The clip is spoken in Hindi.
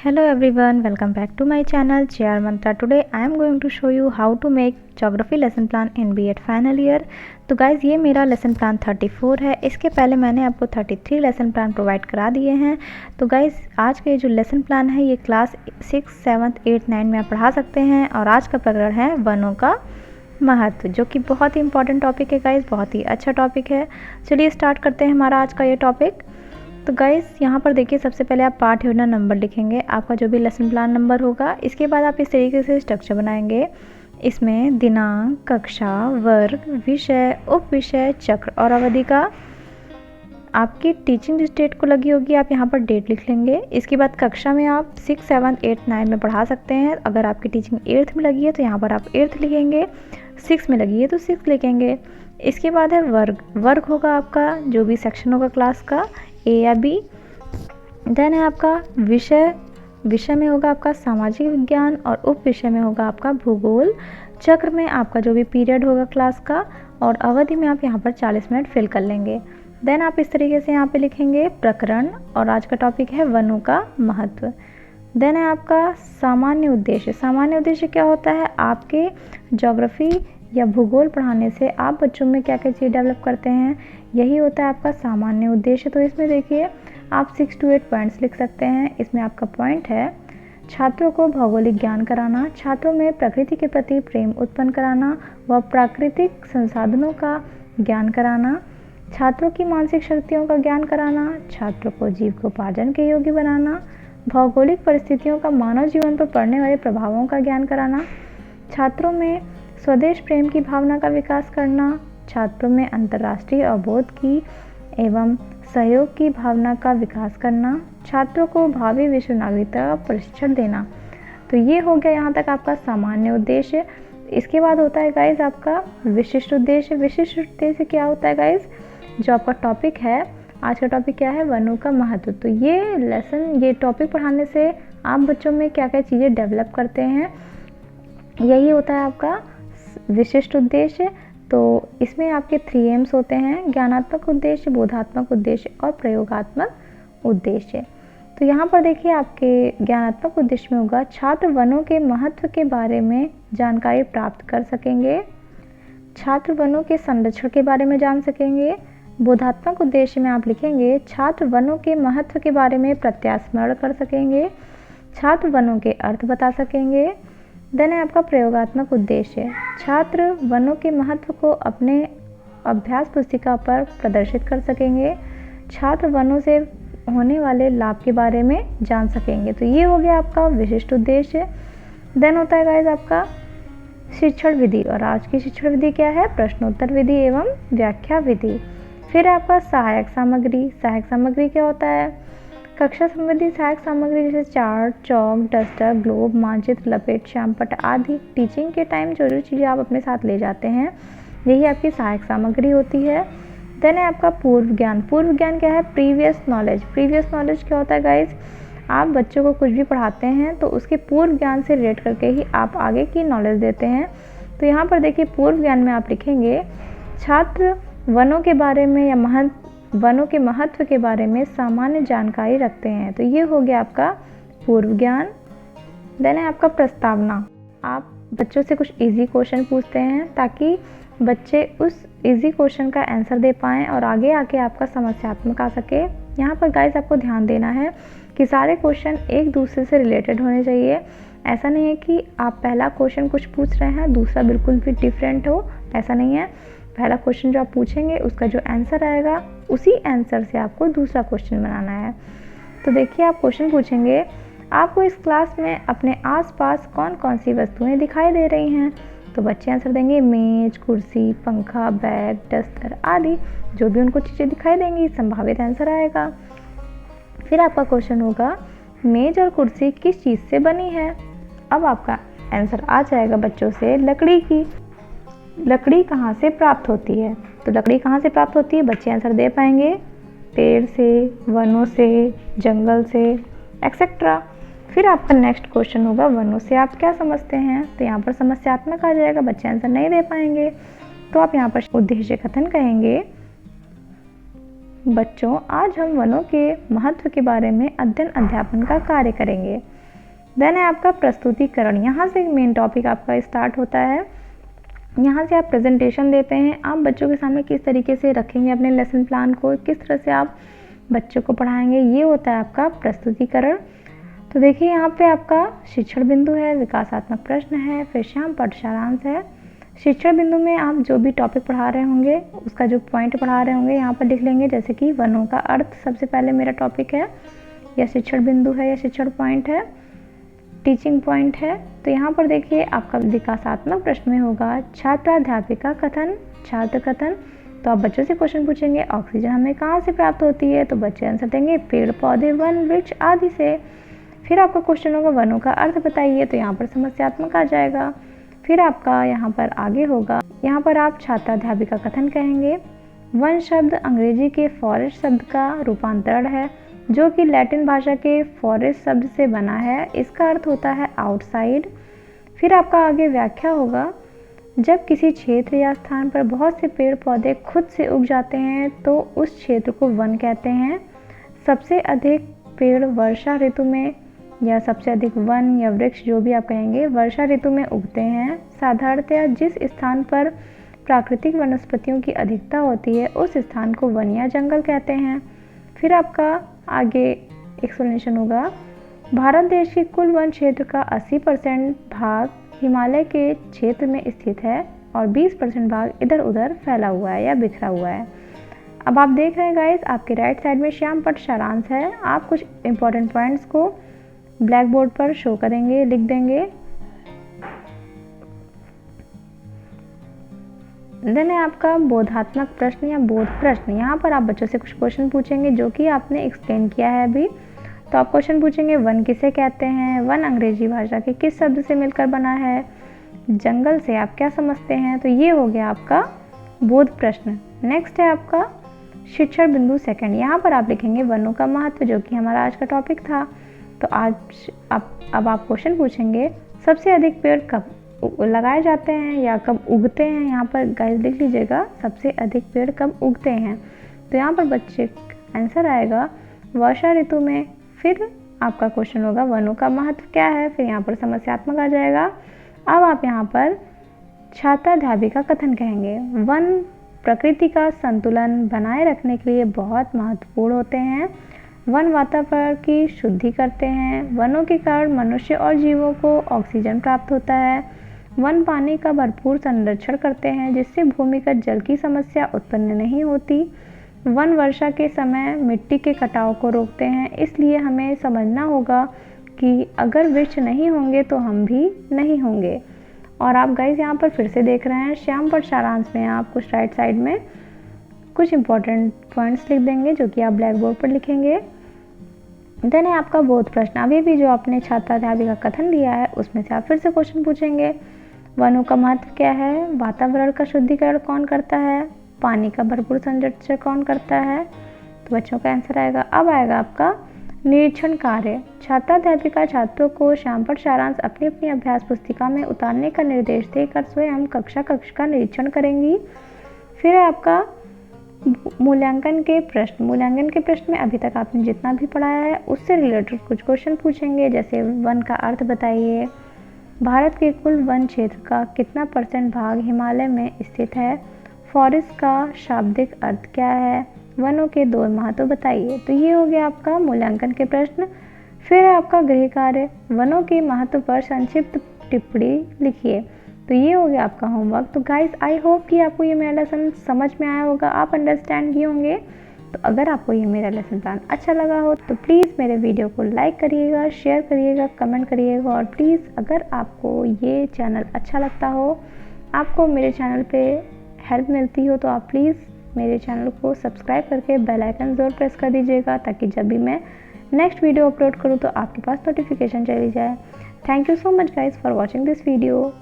Hello everyone, welcome back to my channel JR Mantra. Today I am going to show you how to make geography lesson plan in B.Ed final year. तो गाइज़ ये मेरा लेसन प्लान 34 है। इसके पहले मैंने आपको 33 लेसन प्लान प्रोवाइड करा दिए हैं। तो गाइज़ आज का ये जो लेसन प्लान है ये क्लास 6, 7, 8, 9 में आप पढ़ा सकते हैं। और आज का प्रकरण है वनों का महत्व, जो कि बहुत ही इंपॉर्टेंट टॉपिक है गाइज़, बहुत ही अच्छा टॉपिक है। चलिए स्टार्ट करते हैं हमारा आज का ये टॉपिक। तो गाइज़ यहाँ पर देखिए, सबसे पहले आप पाठ योजना नंबर लिखेंगे, आपका जो भी लेसन प्लान नंबर होगा। इसके बाद आप इस तरीके से स्ट्रक्चर बनाएंगे। इसमें दिनांक, कक्षा, वर्ग, विषय, उप विषय, चक्र और अवधि का आपकी टीचिंग जिस डेट को लगी होगी आप यहाँ पर डेट लिख लेंगे। इसके बाद कक्षा में आप 6, 7, 8, 9 में पढ़ा सकते हैं। अगर आपकी टीचिंग 8th में लगी है तो यहाँ पर आप 8th लिखेंगे, 6 में लगी है तो 6 लिखेंगे। इसके बाद है वर्ग। वर्ग होगा आपका जो भी सेक्शन होगा क्लास का, ए या बी। देन है आपका विषय। विषय में होगा आपका सामाजिक विज्ञान और उप विषय में होगा आपका भूगोल। चक्र में आपका जो भी पीरियड होगा क्लास का, और अवधि में आप यहाँ पर 40 मिनट फिल कर लेंगे। देन आप इस तरीके से यहाँ पे लिखेंगे प्रकरण, और आज का टॉपिक है वनों का महत्व। देन है आपका सामान्य उद्देश्य। सामान्य उद्देश्य क्या होता है? आपके ज्योग्राफी या भूगोल पढ़ाने से आप बच्चों में क्या क्या चीज़ डेवलप करते हैं, यही होता है आपका सामान्य उद्देश्य। तो इसमें देखिए आप 6 to 8 पॉइंट्स लिख सकते हैं। इसमें आपका पॉइंट है छात्रों को भौगोलिक ज्ञान कराना, छात्रों में प्रकृति के प्रति प्रेम उत्पन्न कराना व प्राकृतिक संसाधनों का ज्ञान कराना, छात्रों की मानसिक शक्तियों का ज्ञान कराना, छात्रों को जीविकोपार्जन के योग्य बनाना, भौगोलिक परिस्थितियों का मानव जीवन पर पड़ने वाले प्रभावों का ज्ञान कराना, छात्रों में स्वदेश प्रेम की भावना का विकास करना, छात्रों में अंतर्राष्ट्रीय अवबोध की एवं सहयोग की भावना का विकास करना, छात्रों को भावी विश्व नागरिकता का प्रशिक्षण देना। तो ये हो गया यहाँ तक आपका सामान्य उद्देश्य। इसके बाद होता है गाइज आपका विशिष्ट उद्देश्य। विशिष्ट उद्देश्य क्या होता है गाइज? जो आपका टॉपिक है, आज का टॉपिक क्या है? वनों का महत्व। तो ये टॉपिक पढ़ाने से आप बच्चों में क्या क्या चीज़ें डेवलप करते हैं, यही होता है आपका विशिष्ट उद्देश्य। तो इसमें आपके 3 एम्स होते हैं: ज्ञानात्मक उद्देश्य, बोधात्मक उद्देश्य और प्रयोगात्मक उद्देश्य। तो यहाँ पर देखिए आपके ज्ञानात्मक उद्देश्य में होगा छात्र वनों के महत्व के बारे में जानकारी प्राप्त कर सकेंगे, छात्र वनों के संरक्षण के बारे में जान सकेंगे। बोधात्मक उद्देश्य में आप लिखेंगे छात्र वनों के महत्व के बारे में प्रत्यास्मरण कर सकेंगे, छात्र वनों के अर्थ बता सकेंगे। देन है आपका प्रयोगात्मक उद्देश्य, छात्र वनों के महत्व को अपने अभ्यास पुस्तिका पर प्रदर्शित कर सकेंगे, छात्र वनों से होने वाले लाभ के बारे में जान सकेंगे। तो ये हो गया आपका विशिष्ट उद्देश्य। देन होता है गाइस आपका शिक्षण विधि, और आज की शिक्षण विधि क्या है? प्रश्नोत्तर विधि एवं व्याख्या विधि। फिर आपका सहायक सामग्री। सहायक सामग्री क्या होता है? कक्षा संबंधी सहायक सामग्री जैसे चार्ट, चौक, डस्टर, ग्लोब, मानचित्र, लपेट, श्यामपट्ट आदि। टीचिंग के टाइम जो जो चीज़ें आप अपने साथ ले जाते हैं, यही आपकी सहायक सामग्री होती है। देन है आपका पूर्व ज्ञान। पूर्व ज्ञान क्या है? Previous knowledge. प्रीवियस नॉलेज क्या होता है गाइज? आप बच्चों को कुछ भी पढ़ाते हैं तो उसके पूर्व ज्ञान से रिलेट करके ही आप आगे की नॉलेज देते हैं। तो यहाँ पर देखिए पूर्व ज्ञान में आप लिखेंगे छात्र वनों के बारे में या वनों के महत्व के बारे में सामान्य जानकारी रखते हैं। तो ये हो गया आपका पूर्व ज्ञान। देन है आपका प्रस्तावना। आप बच्चों से कुछ इजी क्वेश्चन पूछते हैं ताकि बच्चे उस इजी क्वेश्चन का आंसर दे पाएँ और आगे आके आपका समस्यात्मक आ सके। यहाँ पर गाइस आपको ध्यान देना है कि सारे क्वेश्चन एक दूसरे से रिलेटेड होने चाहिए। ऐसा नहीं है कि आप पहला क्वेश्चन कुछ पूछ रहे हैं, दूसरा बिल्कुल भी डिफरेंट हो, ऐसा नहीं है। पहला क्वेश्चन जो आप पूछेंगे उसका जो आंसर आएगा उसी आंसर से आपको दूसरा क्वेश्चन बनाना है। तो देखिए आप क्वेश्चन पूछेंगे आपको इस क्लास में अपने आसपास कौन कौन सी वस्तुएं दिखाई दे रही हैं। तो बच्चे आंसर देंगे मेज, कुर्सी, पंखा, बैग, डस्टर आदि। जो भी उनको चीज़ें दिखाई देंगी संभावित आंसर आएगा। फिर आपका क्वेश्चन होगा मेज और कुर्सी किस चीज़ से बनी है। अब आपका आंसर आ जाएगा बच्चों से लकड़ी की। लकड़ी कहाँ से प्राप्त होती है? तो लकड़ी कहाँ से प्राप्त होती है? बच्चे आंसर दे पाएंगे पेड़ से, वनों से, जंगल से, एक्सेट्रा। फिर आपका नेक्स्ट क्वेश्चन होगा वनों से आप क्या समझते हैं। तो यहाँ पर समस्यात्मक आ जाएगा, बच्चे आंसर नहीं दे पाएंगे। तो आप यहाँ पर उद्देश्य कथन कहेंगे बच्चों, आज हम वनों के महत्व के बारे में अध्ययन अध्यापन का कार्य करेंगे। देन है आपका प्रस्तुतिकरण। यहाँ से मेन टॉपिक आपका स्टार्ट होता है। यहाँ से आप प्रेजेंटेशन देते हैं। आप बच्चों के सामने किस तरीके से रखेंगे अपने लेसन प्लान को, किस तरह से आप बच्चों को पढ़ाएंगे, ये होता है आपका प्रस्तुतिकरण। तो देखिए यहाँ पे आपका शिक्षण बिंदु है, विकासात्मक प्रश्न है, फिर श्याम पट सारांश है। शिक्षण बिंदु में आप जो भी टॉपिक पढ़ा रहे होंगे उसका जो पॉइंट पढ़ा रहे होंगे यहाँ पर लिख लेंगे। जैसे कि वनों का अर्थ सबसे पहले मेरा टॉपिक है, या शिक्षण बिंदु है, या शिक्षण पॉइंट है, टीचिंग पॉइंट है। तो यहाँ पर देखिए आपका विकासात्मक प्रश्न में होगा छात्राध्यापिका कथन, छात्र कथन। तो आप बच्चों से क्वेश्चन पूछेंगे ऑक्सीजन हमें कहाँ से प्राप्त होती है, तो बच्चे आंसर देंगे पेड़ पौधे वन वृक्ष आदि से। फिर आपका क्वेश्चन होगा वनों का अर्थ बताइए, तो यहाँ पर समस्यात्मक आ जाएगा। फिर आपका यहाँ पर आगे होगा, यहाँ पर आप छात्राध्यापिका कथन कहेंगे। वन शब्द अंग्रेजी के फॉरेस्ट शब्द का रूपांतरण है, जो कि लैटिन भाषा के फॉरेस्ट शब्द से बना है। इसका अर्थ होता है आउटसाइड। फिर आपका आगे व्याख्या होगा, जब किसी क्षेत्र या स्थान पर बहुत से पेड़ पौधे खुद से उग जाते हैं तो उस क्षेत्र को वन कहते हैं। सबसे अधिक पेड़ वर्षा ऋतु में, या सबसे अधिक वन या वृक्ष जो भी आप कहेंगे, वर्षा ऋतु में उगते हैं। साधारणतया जिस स्थान पर प्राकृतिक वनस्पतियों की अधिकता होती है उस स्थान को वन या जंगल कहते हैं। फिर आपका आगे एक्सप्लेनेशन होगा, भारत देश के कुल वन क्षेत्र का 80% भाग हिमालय के क्षेत्र में स्थित है और 20% भाग इधर उधर फैला हुआ है या बिखरा हुआ है। अब आप देख रहे हैं गाइस, आपके राइट साइड में श्याम पट सारांश है। आप कुछ इंपॉर्टेंट पॉइंट्स को ब्लैक बोर्ड पर शो करेंगे, लिख देंगे। देन है आपका बोधात्मक प्रश्न या बोध प्रश्न। यहाँ पर आप बच्चों से कुछ क्वेश्चन पूछेंगे जो कि आपने एक्सप्लेन किया है अभी। तो आप क्वेश्चन पूछेंगे वन किसे कहते हैं, वन अंग्रेजी भाषा के किस शब्द से मिलकर बना है, जंगल से आप क्या समझते हैं। तो ये हो गया आपका बोध प्रश्न। नेक्स्ट है आपका शिक्षण बिंदु सेकंड। यहाँ पर आप लिखेंगे वनों का महत्व, जो कि हमारा आज का टॉपिक था। तो आज अब आप क्वेश्चन पूछेंगे सबसे अधिक पेड़ कब लगाए जाते हैं या कब उगते हैं। यहाँ पर गाइस लिख लीजिएगा सबसे अधिक पेड़ कब उगते हैं। तो यहाँ पर बच्चे आंसर आएगा वर्षा ऋतु में। फिर आपका क्वेश्चन होगा वनों का महत्व क्या है, फिर यहाँ पर समस्यात्मक आ जाएगा। अब आप यहाँ पर छात्राध्यापिका कथन कहेंगे। वन प्रकृति का संतुलन बनाए रखने के लिए बहुत महत्वपूर्ण होते हैं। वन वातावरण की शुद्धि करते हैं। वनों के कारण मनुष्य और जीवों को ऑक्सीजन प्राप्त होता है। वन पानी का भरपूर संरक्षण करते हैं, जिससे भूमिगत जल की समस्या उत्पन्न नहीं होती। वन वर्षा के समय मिट्टी के कटाव को रोकते हैं। इसलिए हमें समझना होगा कि अगर वृक्ष नहीं होंगे तो हम भी नहीं होंगे। और आप गाइस यहाँ पर फिर से देख रहे हैं श्याम पट सारांश में आप कुछ राइट साइड में कुछ इंपॉर्टेंट पॉइंट्स लिख देंगे जो कि आप ब्लैक बोर्ड पर लिखेंगे। देन है आपका बोध प्रश्न। अभी भी जो आपने छात्राध्यापिका कथन दिया है उसमें से आप फिर से क्वेश्चन पूछेंगे वनों का महत्व क्या है, वातावरण का शुद्धिकरण कौन करता है, पानी का भरपूर संरक्षण कौन करता है। तो बच्चों का आंसर आएगा। अब आएगा आपका निरीक्षण कार्य। छात्राध्यापिका छात्रों को श्याम पट सारांश अपनी अपनी अभ्यास पुस्तिका में उतारने का निर्देश देकर स्वयं कक्षा का निरीक्षण करेंगी। फिर आपका मूल्यांकन के प्रश्न। मूल्यांकन के प्रश्न में अभी तक आपने जितना भी पढ़ाया है उससे रिलेटेड कुछ क्वेश्चन पूछेंगे। जैसे वन का अर्थ बताइए, भारत के कुल वन क्षेत्र का कितना % भाग हिमालय में स्थित है, फॉरेस्ट का शाब्दिक अर्थ क्या है, वनों के दो महत्व बताइए। तो ये हो गया आपका मूल्यांकन के प्रश्न। फिर आपका गृह कार्य, वनों के महत्व पर संक्षिप्त टिप्पणी लिखिए। तो ये हो गया आपका होमवर्क। तो गाइस आई होप कि आपको ये मेरा लेसन समझ में आया होगा, आप अंडरस्टैंड किए होंगे। तो अगर आपको ये मेरा लेसन प्लान अच्छा लगा हो तो प्लीज़ मेरे वीडियो को लाइक करिएगा, शेयर करिएगा, कमेंट करिएगा। और प्लीज़ अगर आपको ये चैनल अच्छा लगता हो, आपको मेरे चैनल पे हेल्प मिलती हो, तो आप प्लीज़ मेरे चैनल को सब्सक्राइब करके बेल आइकन ज़रूर प्रेस कर दीजिएगा, ताकि जब भी मैं नेक्स्ट वीडियो अपलोड करूँ तो आपके पास नोटिफिकेशन चली जाए। Thank you so much guys for watching this video.